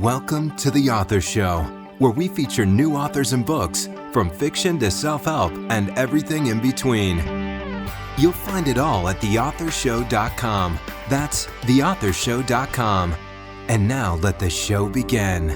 Welcome to The Author Show, where we feature new authors and books, from fiction to self-help and everything in between. You'll find it all at theauthorshow.com. That's theauthorshow.com. And now let the show begin.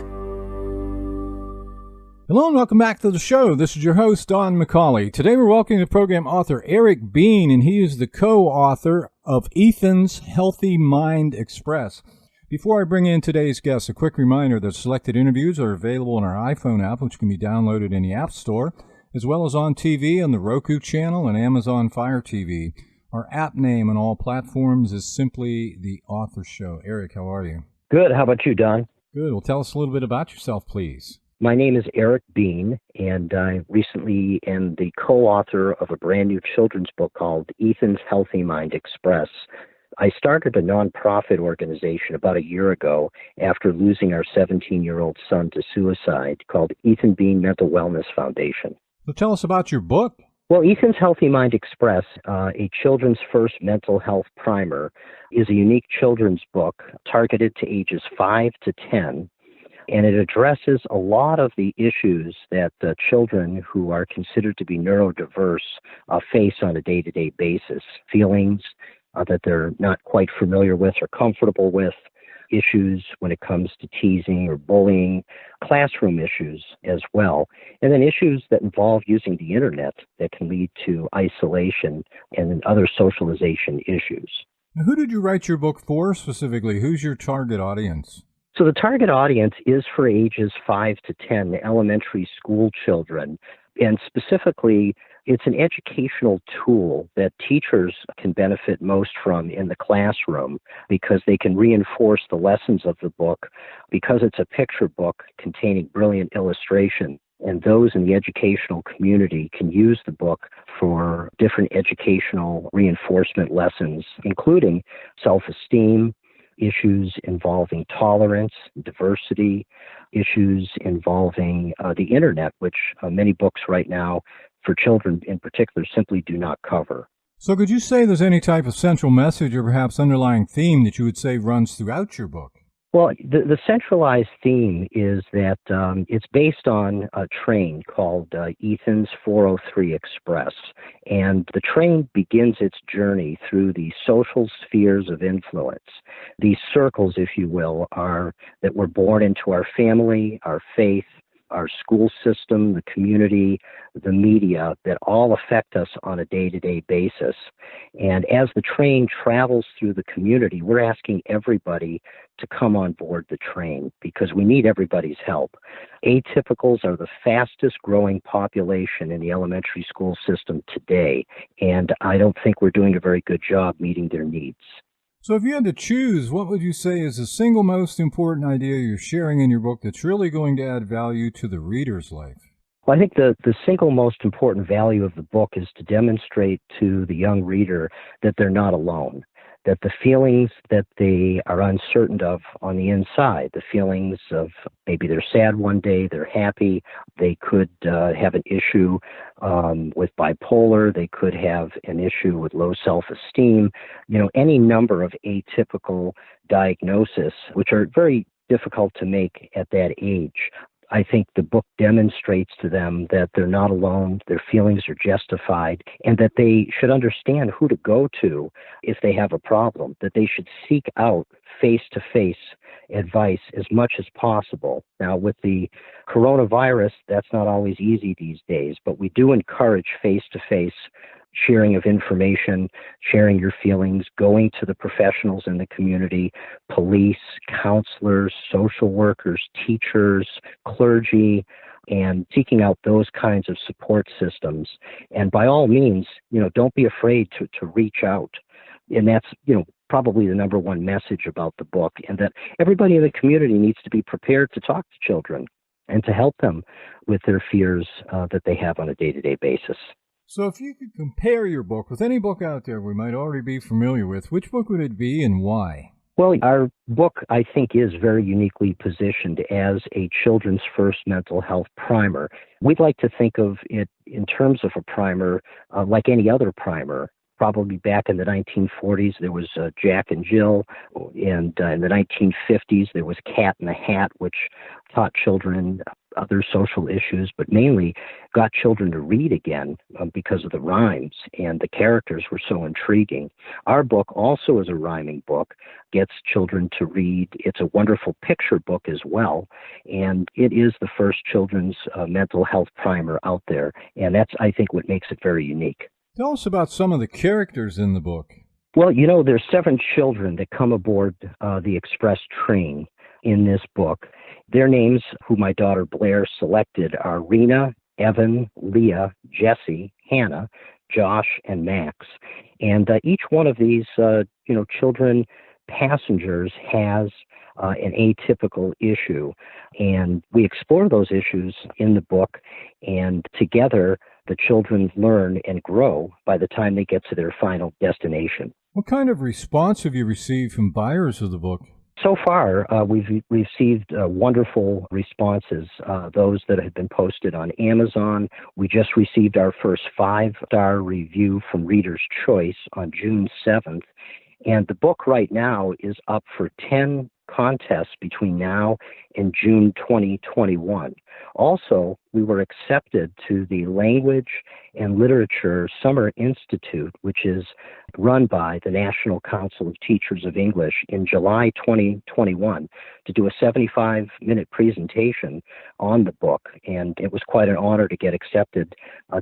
Hello and welcome back to the show. This is your host, Don McCauley. Today we're welcoming the program author Erik Bean, and he is the co-author of Ethan's Healthy Mind Express. Before I bring in today's guest, a quick reminder that selected interviews are available on our iPhone app, which can be downloaded in the App Store, as well as on TV on the Roku channel and Amazon Fire TV. Our app name on all platforms is simply The Author Show. Erik, how are you? Good. How about you, Don? Good. Well, tell us a little bit about yourself, please. My name is Erik Bean, and I recently am the co-author of a brand new children's book called Ethan's Healthy Mind Express. I started a nonprofit organization about a year ago after losing our 17-year-old son to suicide, called Ethan Bean Mental Wellness Foundation. So tell us about your book. Well, Ethan's Healthy Mind Express, a children's first mental health primer, is a unique children's book targeted to ages 5 to 10, and it addresses a lot of the issues that children who are considered to be neurodiverse face on a day-to-day basis. Feelings that they're not quite familiar with or comfortable with, issues when it comes to teasing or bullying, classroom issues as well, and then issues that involve using the internet that can lead to isolation and other socialization issues. Now, who did you write your book for specifically? Who's your target audience? So the target audience is for ages 5 to 10, elementary school children, and specifically it's an educational tool that teachers can benefit most from in the classroom because they can reinforce the lessons of the book because it's a picture book containing brilliant illustration. And those in the educational community can use the book for different educational reinforcement lessons, including self-esteem, issues involving tolerance, diversity, issues involving the internet, which many books right now for children in particular simply do not cover. So could you say there's any type of central message or perhaps underlying theme that you would say runs throughout your book? Well, the centralized theme is that it's based on a train called Ethan's 403 Express. And the train begins its journey through the social spheres of influence. These circles, if you will, are that we're born into our family, our faith, our school system, the community, the media, that all affect us on a day-to-day basis. And as the train travels through the community, we're asking everybody to come on board the train because we need everybody's help. Atypicals are the fastest growing population in the elementary school system today, and I don't think we're doing a very good job meeting their needs. So if you had to choose, what would you say is the single most important idea you're sharing in your book that's really going to add value to the reader's life? Well, I think the single most important value of the book is to demonstrate to the young reader that they're not alone, that the feelings that they are uncertain of on the inside, the feelings of maybe they're sad one day, they're happy, they could have an issue with bipolar, they could have an issue with low self-esteem, any number of atypical diagnoses, which are very difficult to make at that age. I think the book demonstrates to them that they're not alone, their feelings are justified, and that they should understand who to go to if they have a problem, that they should seek out face-to-face advice as much as possible. Now, with the coronavirus, that's not always easy these days, but we do encourage face-to-face sharing of information, sharing your feelings, going to the professionals in the community, police, counselors, social workers, teachers, clergy, and seeking out those kinds of support systems. And by all means, don't be afraid to reach out. And that's, probably the number one message about the book, and that everybody in the community needs to be prepared to talk to children and to help them with their fears that they have on a day-to-day basis. So if you could compare your book with any book out there we might already be familiar with, which book would it be and why? Well, our book, I think, is very uniquely positioned as a children's first mental health primer. We'd like to think of it in terms of a primer like any other primer, probably back in the 1940s, there was Jack and Jill, and in the 1950s, there was Cat in the Hat, which taught children other social issues, but mainly got children to read again because of the rhymes, and the characters were so intriguing. Our book also is a rhyming book, gets children to read. It's a wonderful picture book as well, and it is the first children's mental health primer out there, and that's, I think, what makes it very unique. Tell us about some of the characters in the book. Well, there's 7 children that come aboard the express train in this book. Their names, who my daughter Blair selected, are Rena, Evan, Leah, Jesse, Hannah, Josh, and Max. And each one of these, children passengers has an atypical issue. And we explore those issues in the book, and together the children learn and grow by the time they get to their final destination. What kind of response have you received from buyers of the book? So far, we've received wonderful responses, those that have been posted on Amazon. We just received our first 5-star review from Reader's Choice on June 7th. And the book right now is up for 10 contests between now and June 2021. Also, we were accepted to the Language and Literature Summer Institute, which is run by the National Council of Teachers of English, in July 2021 to do a 75-minute presentation on the book. And it was quite an honor to get accepted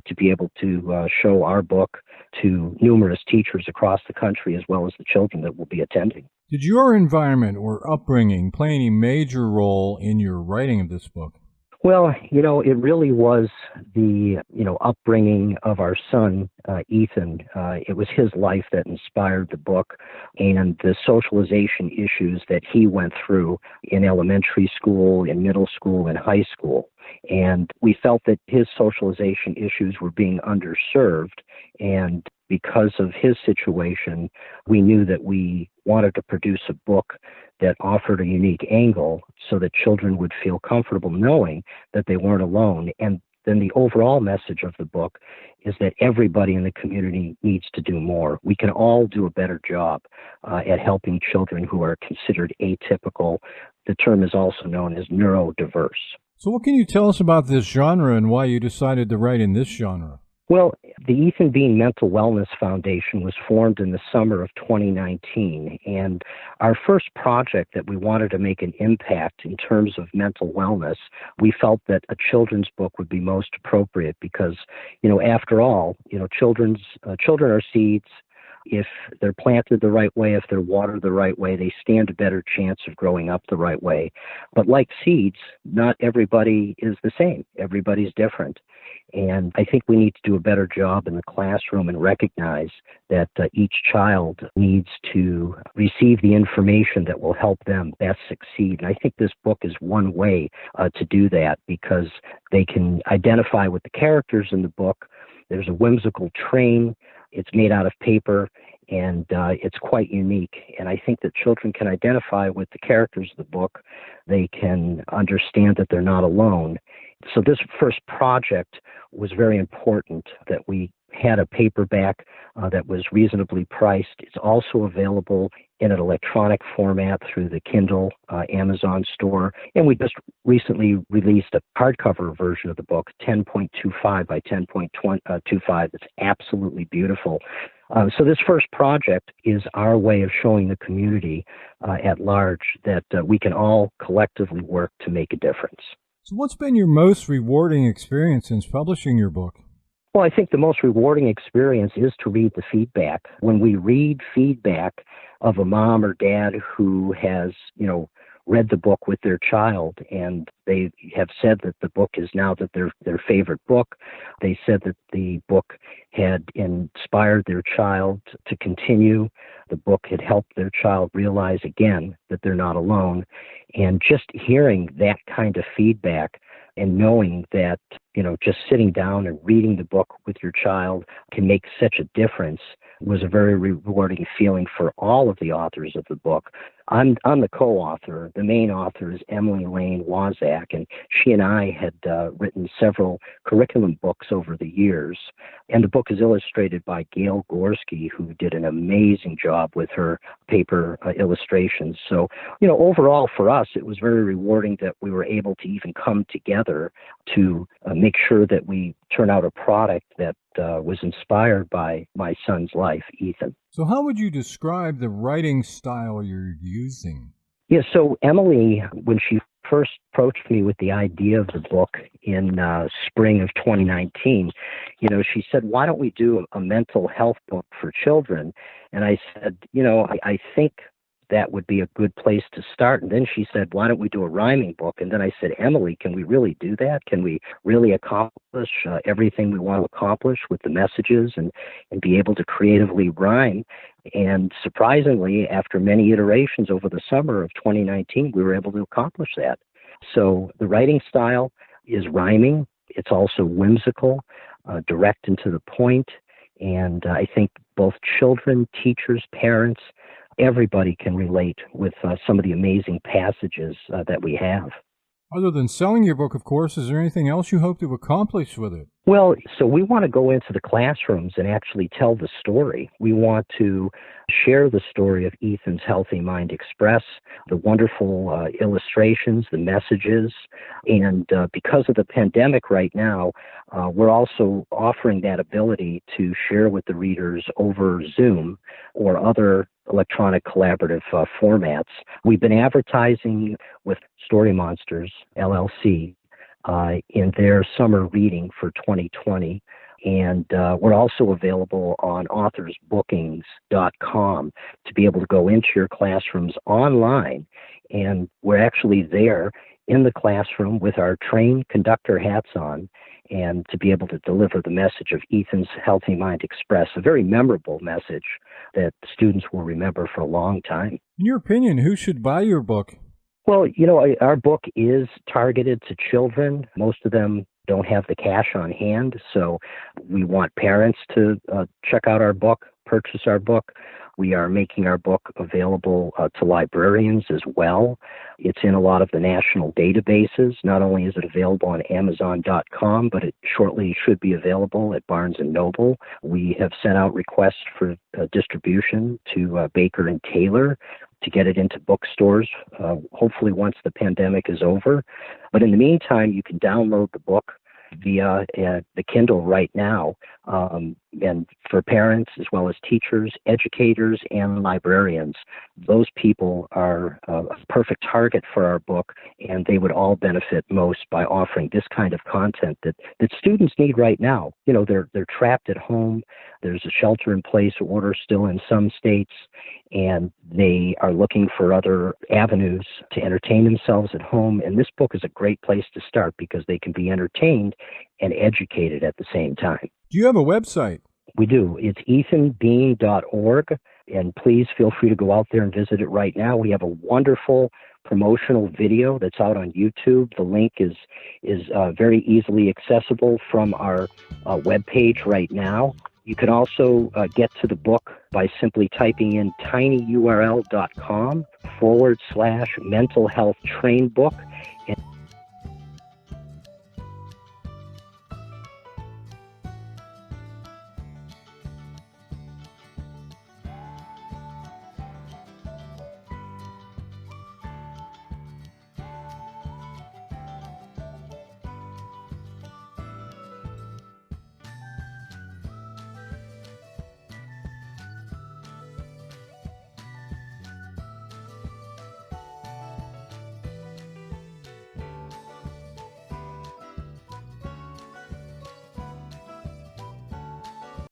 to be able to show our book to numerous teachers across the country, as well as the children that will be attending. Did your environment or upbringing play any major role in your writing of this book? Well, it really was the, upbringing of our son, Ethan. It was his life that inspired the book, and the socialization issues that he went through in elementary school, in middle school, and high school. And we felt that his socialization issues were being underserved, and because of his situation, we knew that we wanted to produce a book that offered a unique angle so that children would feel comfortable knowing that they weren't alone. And then the overall message of the book is that everybody in the community needs to do more. We can all do a better job at helping children who are considered atypical. The term is also known as neurodiverse. So what can you tell us about this genre and why you decided to write in this genre? Well, the Ethan Bean Mental Wellness Foundation was formed in the summer of 2019, and our first project that we wanted to make an impact in terms of mental wellness, we felt that a children's book would be most appropriate because, after all, children are seeds. If they're planted the right way, if they're watered the right way, they stand a better chance of growing up the right way. But like seeds, not everybody is the same. Everybody's different. And I think we need to do a better job in the classroom and recognize that each child needs to receive the information that will help them best succeed. And I think this book is one way to do that, because they can identify with the characters in the book. There's a whimsical train. It's made out of paper, and it's quite unique. And I think that children can identify with the characters of the book. They can understand that they're not alone. So this first project was very important, that we had a paperback that was reasonably priced. It's also available in an electronic format through the Kindle Amazon store. And we just recently released a hardcover version of the book, 10.25 by 10.25. It's absolutely beautiful. So this first project is our way of showing the community at large that we can all collectively work to make a difference. So what's been your most rewarding experience since publishing your book? Well, I think the most rewarding experience is to read the feedback. When we read feedback of a mom or dad who has, read the book with their child, and they have said that the book is now their favorite book. They said that the book had inspired their child to continue. The book had helped their child realize again that they're not alone. And just hearing that kind of feedback and knowing that, just sitting down and reading the book with your child can make such a difference was a very rewarding feeling for all of the authors of the book. I'm the co-author. The main author is Emily Lane Wazak, and she and I had written several curriculum books over the years. And the book is illustrated by Gail Gorske, who did an amazing job with her paper illustrations. So, overall for us, it was very rewarding that we were able to even come together to make sure that we turn out a product that was inspired by my son's life, Ethan. So how would you describe the writing style you're using? Yeah, so Emily, when she first approached me with the idea of the book in spring of 2019, she said, why don't we do a mental health book for children? And I said, I think that would be a good place to start. And then she said, why don't we do a rhyming book? And then I said, Emily, can we really do that? Can we really accomplish everything we want to accomplish with the messages and be able to creatively rhyme? And surprisingly, after many iterations over the summer of 2019, we were able to accomplish that. So the writing style is rhyming. It's also whimsical, direct and to the point. And I think both children, teachers, parents, everybody can relate with some of the amazing passages that we have. Other than selling your book, of course, is there anything else you hope to accomplish with it? Well, so we want to go into the classrooms and actually tell the story. We want to share the story of Ethan's Healthy Mind Express, the wonderful illustrations, the messages, and because of the pandemic right now, we're also offering that ability to share with the readers over Zoom or other electronic collaborative formats. We've been advertising with Story Monsters, LLC, in their summer reading for 2020. And we're also available on authorsbookings.com to be able to go into your classrooms online. And we're actually there in the classroom with our trained conductor hats on and to be able to deliver the message of Ethan's Healthy Mind Express, a very memorable message that students will remember for a long time. In your opinion, who should buy your book? Well, our book is targeted to children. Most of them don't have the cash on hand, so we want parents to check out our book, purchase our book. We are making our book available to librarians as well. It's in a lot of the national databases. Not only is it available on Amazon.com, but it shortly should be available at Barnes & Noble. We have sent out requests for distribution to Baker and Taylor to get it into bookstores, hopefully once the pandemic is over. But in the meantime, you can download the book via the Kindle right now. And for parents as well as teachers, educators, and librarians, those people are a perfect target for our book, and they would all benefit most by offering this kind of content that students need right now. They're trapped at home. There's a shelter-in-place order still in some states, and they are looking for other avenues to entertain themselves at home. And this book is a great place to start because they can be entertained and educated at the same time. Do you have a website? We do. It's ethanbean.org, and please feel free to go out there and visit it right now. We have a wonderful promotional video that's out on YouTube. The link is very easily accessible from our webpage right now. You can also get to the book by simply typing in tinyurl.com/mental health train book. And